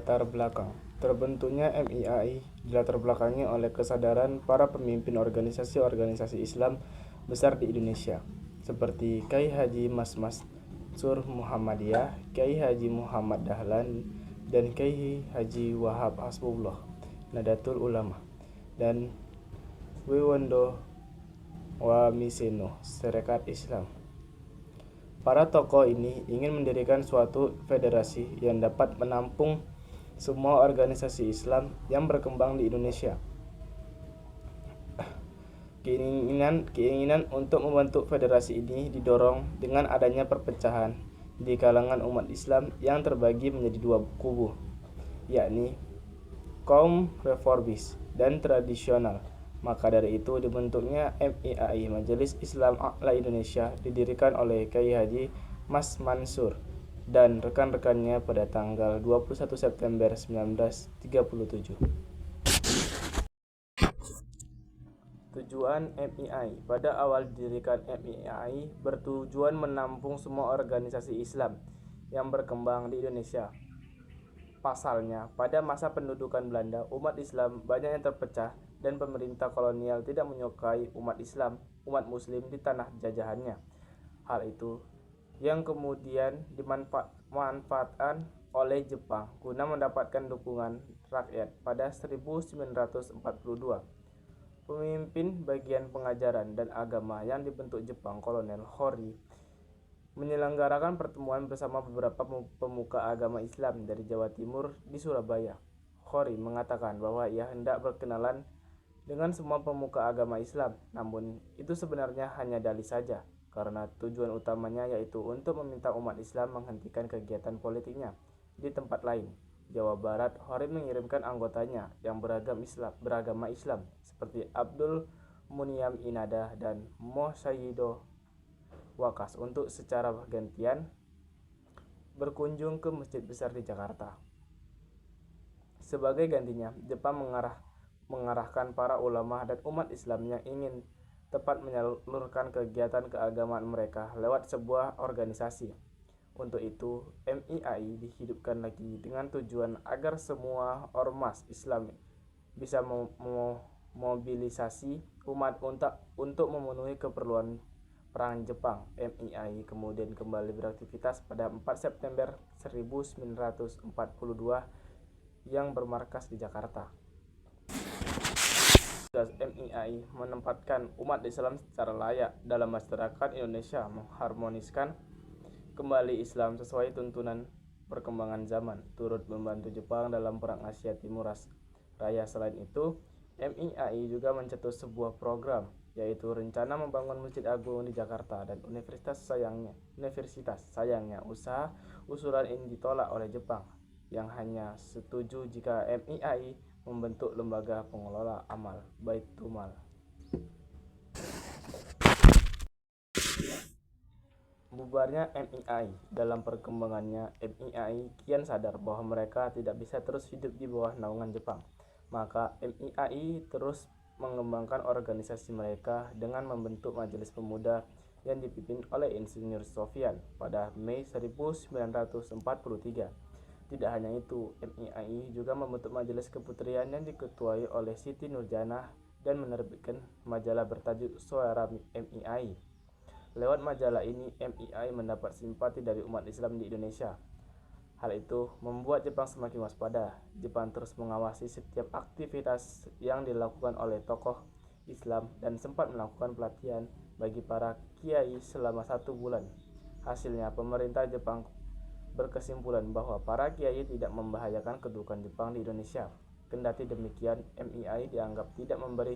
Latar belakang terbentuknya MIAI dilatar belakangi oleh kesadaran para pemimpin organisasi-organisasi Islam besar di Indonesia, seperti Kyai Haji Mas Sur Muhammadiyah, Kyai Haji Muhammad Dahlan, dan Kyai Haji Wahab Hasbullah, Nadatul Ulama, dan Wiwondo Wamiseno, Sarekat Islam. Para tokoh ini ingin mendirikan suatu federasi yang dapat menampung semua organisasi Islam yang berkembang di Indonesia. Keinginan untuk membentuk federasi ini didorong dengan adanya perpecahan di kalangan umat Islam yang terbagi menjadi dua kubu, yakni kaum reformis dan tradisional. Maka dari itu dibentuknya MIAI, Majelis Islam A'la Indonesia, didirikan oleh Kyai Haji Mas Mansur dan rekan-rekannya pada tanggal 21 September 1937. Tujuan MIAI. Pada awal didirikan MIAI bertujuan menampung semua organisasi Islam yang berkembang di Indonesia. Pasalnya, pada masa pendudukan Belanda, umat Islam banyak yang terpecah dan pemerintah kolonial tidak menyukai umat Muslim di tanah jajahannya. Hal itu yang kemudian dimanfaatkan oleh Jepang guna mendapatkan dukungan rakyat. Pada 1942, pemimpin bagian pengajaran dan agama yang dibentuk Jepang, Kolonel Hori, menyelenggarakan pertemuan bersama beberapa pemuka agama Islam dari Jawa Timur di Surabaya. Hori mengatakan bahwa ia hendak berkenalan dengan semua pemuka agama Islam, namun itu sebenarnya hanya dalih saja, karena tujuan utamanya yaitu untuk meminta umat Islam menghentikan kegiatan politiknya di tempat lain. Jawa Barat, Hori mengirimkan anggotanya yang beragama Islam seperti Abdul Muniam Inada dan Moh Sayyido Wakas untuk secara bergantian berkunjung ke masjid besar di Jakarta. Sebagai gantinya, Jepang mengarahkan para ulama dan umat Islam yang ingin tepat menyalurkan kegiatan keagamaan mereka lewat sebuah organisasi. Untuk itu, MIAI dihidupkan lagi dengan tujuan agar semua ormas Islam bisa memobilisasi umat untuk memenuhi keperluan perang Jepang. MIAI kemudian kembali beraktivitas pada 4 September 1942 yang bermarkas di Jakarta. Tugas MIAI menempatkan umat Islam secara layak dalam masyarakat Indonesia, mengharmoniskan kembali Islam sesuai tuntunan perkembangan zaman, turut membantu Jepang dalam Perang Asia Timur Raya. Selain itu, MIAI juga mencetus sebuah program, yaitu rencana membangun Masjid Agung di Jakarta dan universitas. Sayangnya usulan ini ditolak oleh Jepang, yang hanya setuju jika MIAI membentuk lembaga pengelola amal, Baitul Mal. Bubarnya MIAI. Dalam perkembangannya, MIAI kian sadar bahwa mereka tidak bisa terus hidup di bawah naungan Jepang. Maka MIAI terus mengembangkan organisasi mereka dengan membentuk Majelis Pemuda yang dipimpin oleh Insinyur Sofyan pada Mei 1943. Tidak hanya itu, MIAI juga membentuk Majelis Keputrian yang diketuai oleh Siti Nurjanah dan menerbitkan majalah bertajuk Suara MIAI. Lewat majalah ini, MIAI mendapat simpati dari umat Islam di Indonesia. Hal itu membuat Jepang semakin waspada. Jepang terus mengawasi setiap aktivitas yang dilakukan oleh tokoh Islam dan sempat melakukan pelatihan bagi para kiai selama 1 bulan. Hasilnya, pemerintah Jepang berkesimpulan bahwa para kiai tidak membahayakan kedudukan Jepang di Indonesia. Kendati demikian, MIAI dianggap tidak memberi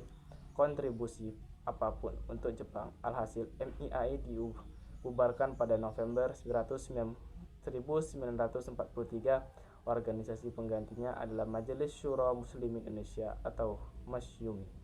kontribusi apapun untuk Jepang. Alhasil, MIAI dibubarkan pada November 1943. Organisasi penggantinya adalah Majelis Syuro Muslimin Indonesia atau MASYUMI.